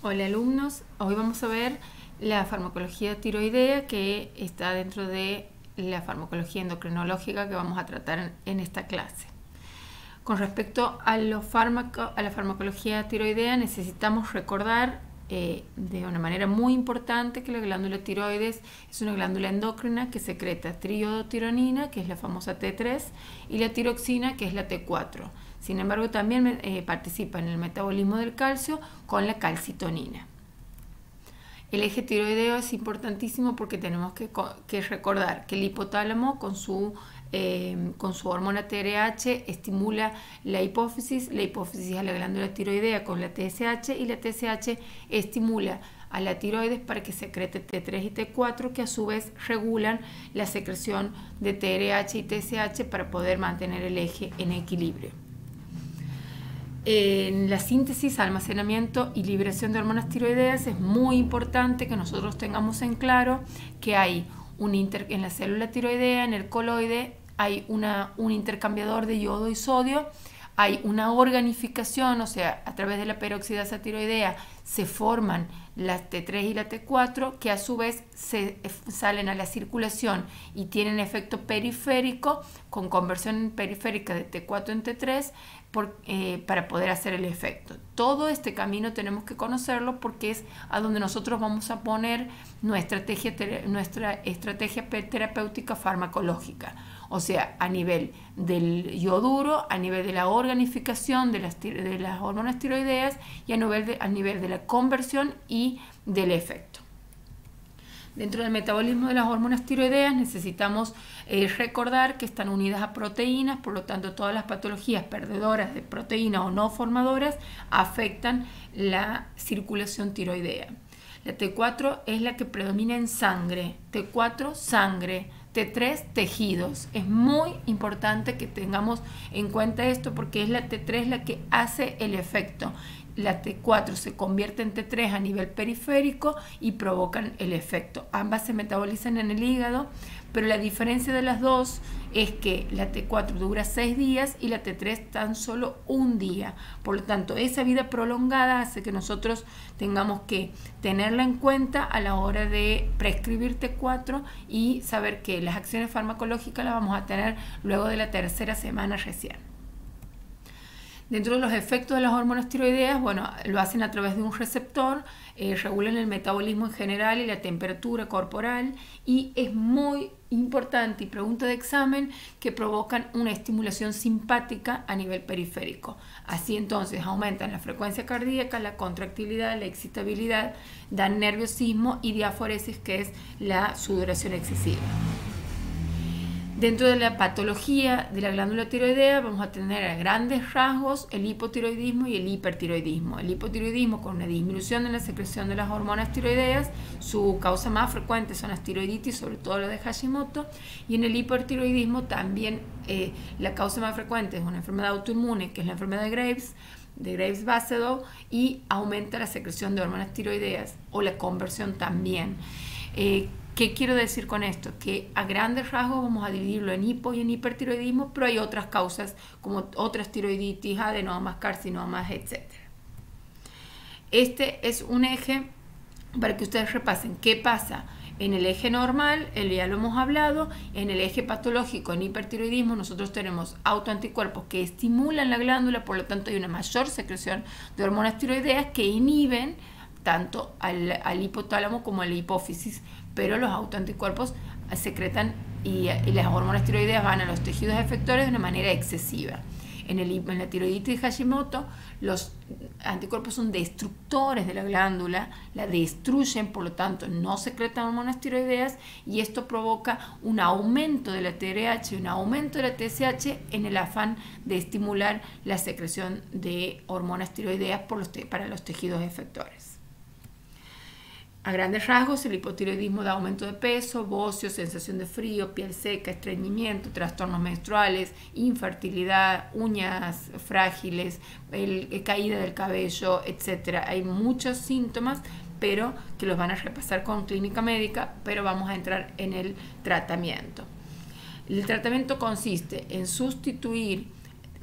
Hola alumnos, hoy vamos a ver la farmacología tiroidea que está dentro de la farmacología endocrinológica que vamos a tratar en esta clase. Con respecto a la farmacología tiroidea necesitamos recordar de una manera muy importante que la glándula tiroides es una glándula endocrina que secreta triiodotironina, que es la famosa T3, y la tiroxina, que es la T4. Sin embargo, también participa en el metabolismo del calcio con la calcitonina. El eje tiroideo es importantísimo porque tenemos que recordar que el hipotálamo con su hormona TRH estimula la hipófisis a la glándula tiroidea con la TSH, y la TSH estimula a la tiroides para que secrete T3 y T4, que a su vez regulan la secreción de TRH y TSH para poder mantener el eje en equilibrio. En la síntesis, almacenamiento y liberación de hormonas tiroideas es muy importante que nosotros tengamos en claro que hay en la célula tiroidea, en el coloide, hay un intercambiador de yodo y sodio, hay una organificación, o sea, a través de la peroxidasa tiroidea se forman las T3 y la T4, que a su vez salen a la circulación y tienen efecto periférico con conversión periférica de T4 en T3 para poder hacer el efecto. Todo este camino tenemos que conocerlo porque es a donde nosotros vamos a poner nuestra estrategia terapéutica farmacológica. O sea, a nivel del yoduro, a nivel de la organificación de las hormonas tiroideas y a nivel de la conversión y del efecto. Dentro del metabolismo de las hormonas tiroideas necesitamos recordar que están unidas a proteínas, por lo tanto todas las patologías perdedoras de proteínas o no formadoras afectan la circulación tiroidea. La T4 es la que predomina en sangre, T4 sangre, T3 tejidos. Es muy importante que tengamos en cuenta esto porque es la T3 la que hace el efecto. La T4 se convierte en T3 a nivel periférico y provocan el efecto. Ambas se metabolizan en el hígado, pero la diferencia de las dos es que la T4 dura 6 días y la T3 tan solo un día. Por lo tanto, esa vida prolongada hace que nosotros tengamos que tenerla en cuenta a la hora de prescribir T4 y saber que las acciones farmacológicas las vamos a tener luego de la tercera semana recién. Dentro de los efectos de las hormonas tiroideas, bueno, lo hacen a través de un receptor, regulan el metabolismo en general y la temperatura corporal, y es muy importante y pregunta de examen que provocan una estimulación simpática a nivel periférico. Así entonces aumentan la frecuencia cardíaca, la contractilidad, la excitabilidad, dan nerviosismo y diaforesis, que es la sudoración excesiva. Dentro de la patología de la glándula tiroidea vamos a tener a grandes rasgos el hipotiroidismo y el hipertiroidismo. El hipotiroidismo con una disminución en la secreción de las hormonas tiroideas, su causa más frecuente son las tiroiditis, sobre todo la de Hashimoto, y en el hipertiroidismo también la causa más frecuente es una enfermedad autoinmune, que es la enfermedad de Graves-Basedow, y aumenta la secreción de hormonas tiroideas o la conversión también. ¿Qué quiero decir con esto? Que a grandes rasgos vamos a dividirlo en hipo y en hipertiroidismo, pero hay otras causas como otras tiroiditis, adenomas, carcinomas, etc. Este es un eje para que ustedes repasen qué pasa en el eje normal, ya lo hemos hablado. En el eje patológico, en hipertiroidismo, nosotros tenemos autoanticuerpos que estimulan la glándula, por lo tanto hay una mayor secreción de hormonas tiroideas que inhiben tanto al hipotálamo como a la hipófisis, pero los autoanticuerpos secretan y las hormonas tiroideas van a los tejidos efectores de una manera excesiva. En la tiroiditis de Hashimoto, los anticuerpos son destructores de la glándula, la destruyen, por lo tanto no secretan hormonas tiroideas, y esto provoca un aumento de la TRH y un aumento de la TSH en el afán de estimular la secreción de hormonas tiroideas para los tejidos efectores. A grandes rasgos, el hipotiroidismo da aumento de peso, bocio, sensación de frío, piel seca, estreñimiento, trastornos menstruales, infertilidad, uñas frágiles, caída del cabello, etc. Hay muchos síntomas, pero que los van a repasar con clínica médica, pero vamos a entrar en el tratamiento. El tratamiento consiste en sustituir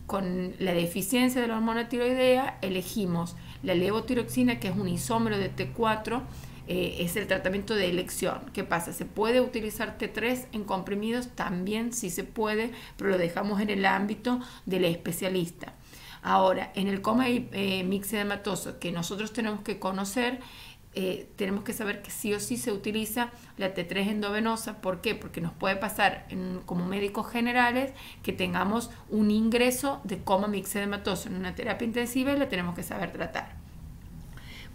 con la deficiencia de la hormona tiroidea, elegimos La levotiroxina, que es un isómero de T4, es el tratamiento de elección. ¿Qué pasa? ¿Se puede utilizar T3 en comprimidos? También sí se puede, pero lo dejamos en el ámbito del especialista. Ahora, en el coma mixedematoso que nosotros tenemos que conocer, tenemos que saber que sí o sí se utiliza la T3 endovenosa. ¿Por qué? Porque nos puede pasar como médicos generales que tengamos un ingreso de coma mixedematoso en una terapia intensiva y la tenemos que saber tratar.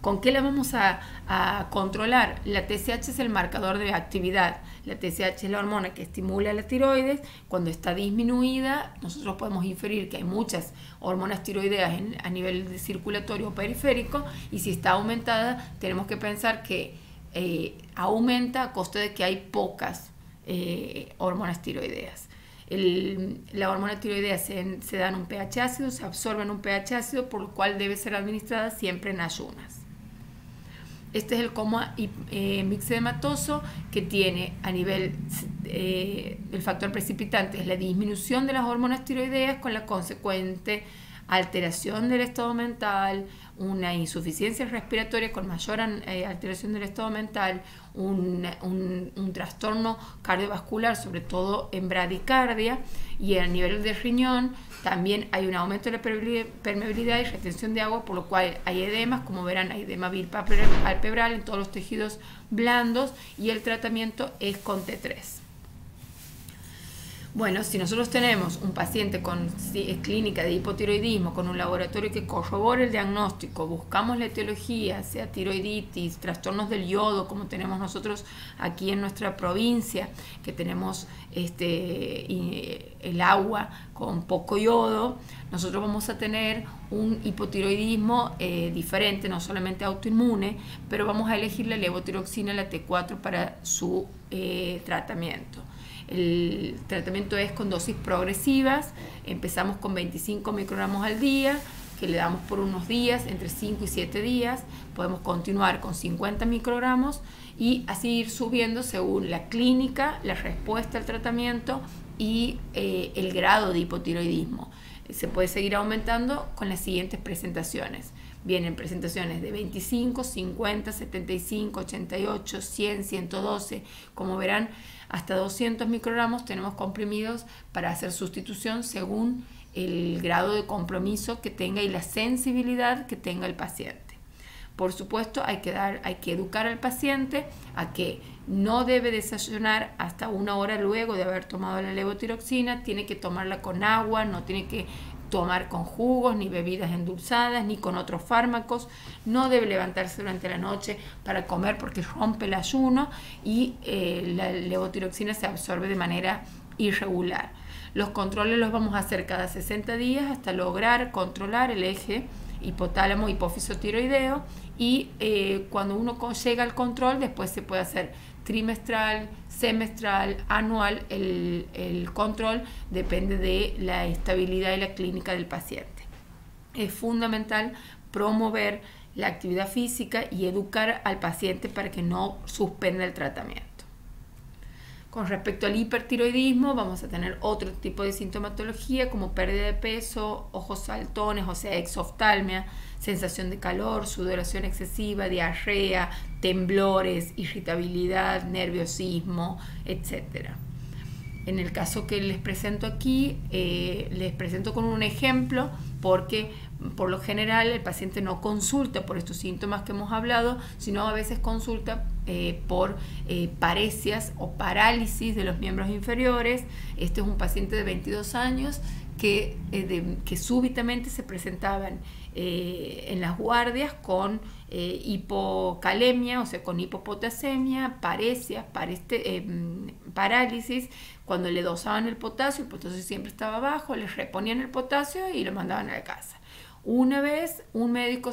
¿Con qué la vamos a controlar? La TSH es el marcador de actividad. La TSH es la hormona que estimula la tiroides. Cuando está disminuida, nosotros podemos inferir que hay muchas hormonas tiroideas a nivel circulatorio o periférico, y si está aumentada, tenemos que pensar que aumenta a costa de que hay pocas hormonas tiroideas. La hormona tiroidea se da en un pH ácido, se absorbe en un pH ácido, por lo cual debe ser administrada siempre en ayunas. Este es el coma mixedematoso, que tiene a nivel, el factor precipitante es la disminución de las hormonas tiroideas con la consecuente alteración del estado mental, una insuficiencia respiratoria con mayor alteración del estado mental, un trastorno cardiovascular, sobre todo en bradicardia, y a nivel de riñón también hay un aumento de la permeabilidad y retención de agua, por lo cual hay edemas, como verán, hay edema bilpalpebral en todos los tejidos blandos, y el tratamiento es con T3. Bueno, si nosotros tenemos un paciente con clínica de hipotiroidismo, con un laboratorio que corrobore el diagnóstico, buscamos la etiología, sea tiroiditis, trastornos del yodo, como tenemos nosotros aquí en nuestra provincia, que tenemos el agua con poco yodo, nosotros vamos a tener un hipotiroidismo diferente, no solamente autoinmune, pero vamos a elegir la levotiroxina, la T4, para su tratamiento. El tratamiento es con dosis progresivas. Empezamos con 25 microgramos al día, que le damos por unos días, entre 5 y 7 días. Podemos continuar con 50 microgramos y así ir subiendo según la clínica, la respuesta al tratamiento y el grado de hipotiroidismo. Se puede seguir aumentando con las siguientes presentaciones. Vienen presentaciones de 25, 50, 75, 88, 100, 112. Como verán, hasta 200 microgramos tenemos comprimidos para hacer sustitución según el grado de compromiso que tenga y la sensibilidad que tenga el paciente. Por supuesto, hay que educar al paciente a que no debe desayunar hasta 1 hora luego de haber tomado la levotiroxina, tiene que tomarla con agua, no tiene que tomar con jugos, ni bebidas endulzadas, ni con otros fármacos. No debe levantarse durante la noche para comer porque rompe el ayuno, y la levotiroxina se absorbe de manera irregular. Los controles los vamos a hacer cada 60 días hasta lograr controlar el eje hipotálamo hipófiso tiroideo, y cuando uno llega al control, después se puede hacer trimestral, semestral, anual. El control depende de la estabilidad y la clínica del paciente. Es fundamental promover la actividad física y educar al paciente para que no suspenda el tratamiento. Con respecto al hipertiroidismo, vamos a tener otro tipo de sintomatología como pérdida de peso, ojos saltones, o sea, exoftalmia, sensación de calor, sudoración excesiva, diarrea, temblores, irritabilidad, nerviosismo, etc. En el caso que les presento aquí, les presento con un ejemplo, porque por lo general el paciente no consulta por estos síntomas que hemos hablado, sino a veces consulta por paresias o parálisis de los miembros inferiores. Este es un paciente de 22 años que súbitamente se presentaban en las guardias con hipocalemia, o sea, con hipopotasemia, paresias, parálisis. Cuando le dosaban el potasio siempre estaba bajo, les reponían el potasio y lo mandaban a la casa. Una vez un médico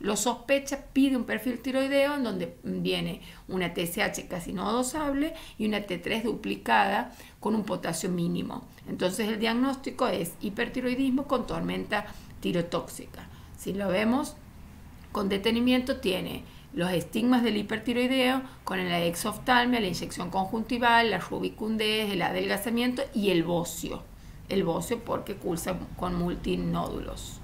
lo sospecha, pide un perfil tiroideo en donde viene una TSH casi no dosable y una T3 duplicada con un potasio mínimo. Entonces el diagnóstico es hipertiroidismo con tormenta tirotóxica. Si lo vemos con detenimiento, tiene los estigmas del hipertiroideo con la exoftalmia, la inyección conjuntival, la rubicundez, el adelgazamiento y el bocio. El bocio porque cursa con multinódulos.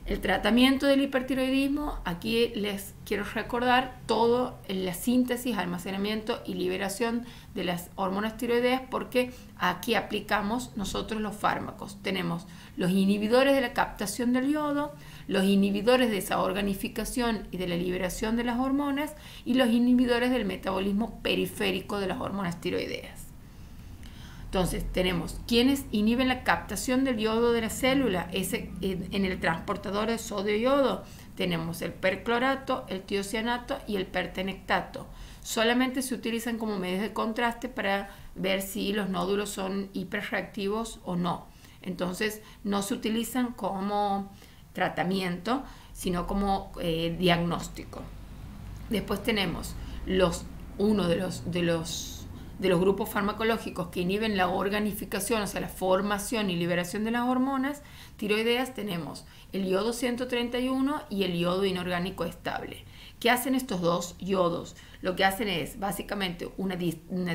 El tratamiento del hipertiroidismo, aquí les quiero recordar todo la síntesis, almacenamiento y liberación de las hormonas tiroideas, porque aquí aplicamos nosotros los fármacos. Tenemos los inhibidores de la captación del yodo, los inhibidores de esa organificación y de la liberación de las hormonas y los inhibidores del metabolismo periférico de las hormonas tiroideas. Entonces, tenemos quienes inhiben la captación del yodo de la célula. En el transportador de sodio-yodo tenemos el perclorato, el tiocianato y el pertenectato. Solamente se utilizan como medios de contraste para ver si los nódulos son hiperreactivos o no. Entonces, no se utilizan como tratamiento, sino como diagnóstico. Después tenemos uno de los grupos farmacológicos que inhiben la organificación, o sea, la formación y liberación de las hormonas tiroideas. Tenemos el yodo 131 y el yodo inorgánico estable. ¿Qué hacen estos dos yodos? Lo que hacen es básicamente una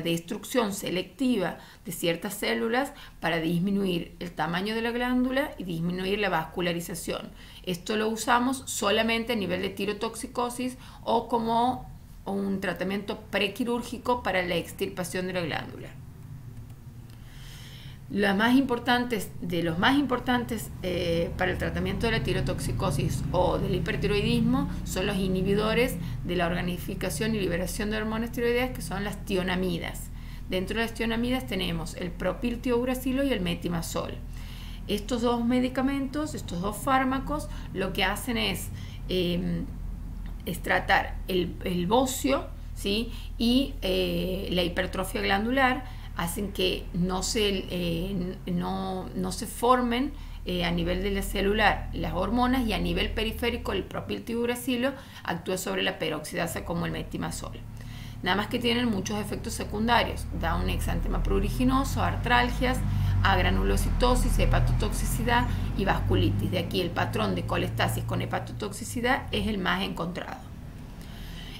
destrucción selectiva de ciertas células para disminuir el tamaño de la glándula y disminuir la vascularización. Esto lo usamos solamente a nivel de tirotoxicosis o como un tratamiento prequirúrgico para la extirpación de la glándula. Los más importantes para el tratamiento de la tirotoxicosis o del hipertiroidismo son los inhibidores de la organificación y liberación de hormonas tiroideas, que son las tionamidas. Dentro de las tionamidas tenemos el propiltiouracilo y el metimazol. Estos dos medicamentos, estos dos fármacos, lo que hacen es tratar el bocio, ¿sí? Y la hipertrofia glandular. Hacen que no se formen a nivel de la celular las hormonas, y a nivel periférico el propiltiouracilo actúa sobre la peroxidasa como el metimazol. Nada más que tienen muchos efectos secundarios. Da un exantema pruriginoso, artralgias, agranulocitosis, hepatotoxicidad y vasculitis. De aquí el patrón de colestasis con hepatotoxicidad es el más encontrado.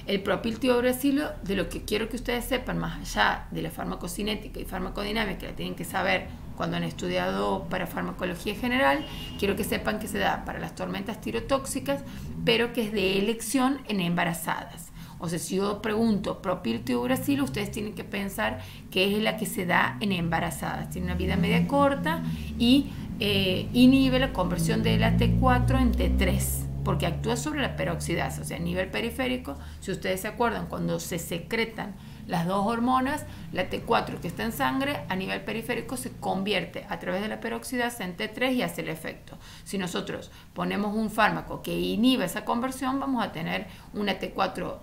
El propiltiouracilo, de lo que quiero que ustedes sepan, más allá de la farmacocinética y farmacodinámica, que la tienen que saber cuando han estudiado para farmacología general, quiero que sepan que se da para las tormentas tirotóxicas, pero que es de elección en embarazadas. O sea, si yo pregunto propiltiouracilo, ustedes tienen que pensar que es la que se da en embarazadas. Tiene una vida media corta y inhibe la conversión de la T4 en T3, porque actúa sobre la peroxidasa. O sea, a nivel periférico, si ustedes se acuerdan, cuando se secretan las dos hormonas, la T4 que está en sangre, a nivel periférico se convierte a través de la peroxidasa en T3 y hace el efecto. Si nosotros ponemos un fármaco que inhibe esa conversión, vamos a tener una T4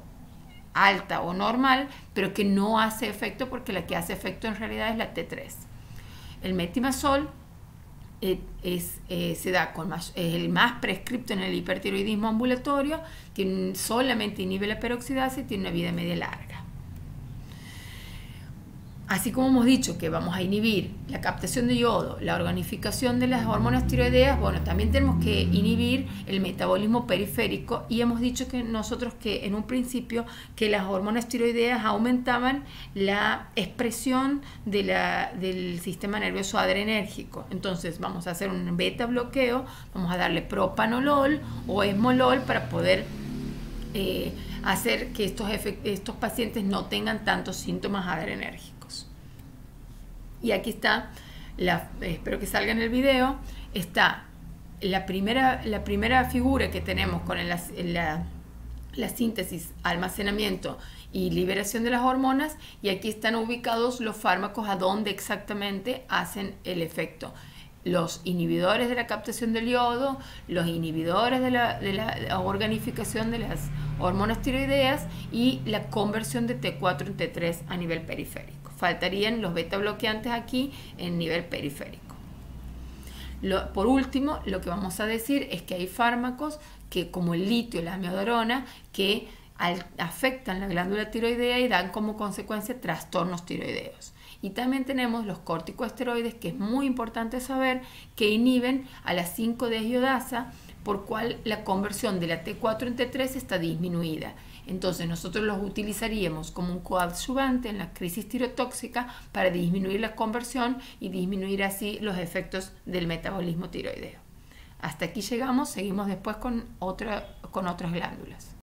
alta o normal, pero que no hace efecto, porque la que hace efecto en realidad es la T3. El metimazol se da es el más prescripto en el hipertiroidismo ambulatorio, que solamente inhibe la peroxidasa y tiene una vida media larga. Así como hemos dicho que vamos a inhibir la captación de yodo, la organificación de las hormonas tiroideas, bueno, también tenemos que inhibir el metabolismo periférico, y hemos dicho que nosotros que en un principio que las hormonas tiroideas aumentaban la expresión del sistema nervioso adrenérgico. Entonces vamos a hacer un beta bloqueo, vamos a darle propanolol o esmolol para poder hacer que estos pacientes no tengan tantos síntomas adrenérgicos. Y aquí está, espero que salga en el video, está la primera figura que tenemos con la síntesis, almacenamiento y liberación de las hormonas, y aquí están ubicados los fármacos a donde exactamente hacen el efecto. Los inhibidores de la captación del yodo, los inhibidores de la organificación de las hormonas tiroideas y la conversión de T4 en T3 a nivel periférico. Faltarían los beta bloqueantes aquí en nivel periférico. Por último, lo que vamos a decir es que hay fármacos que, como el litio y la amiodarona, que afectan la glándula tiroidea y dan como consecuencia trastornos tiroideos. Y también tenemos los corticosteroides, que es muy importante saber que inhiben a la 5-deshiodasa, por cual la conversión de la T4 en T3 está disminuida. Entonces nosotros los utilizaríamos como un coadyuvante en la crisis tirotóxica para disminuir la conversión y disminuir así los efectos del metabolismo tiroideo. Hasta aquí llegamos, seguimos después con otras glándulas.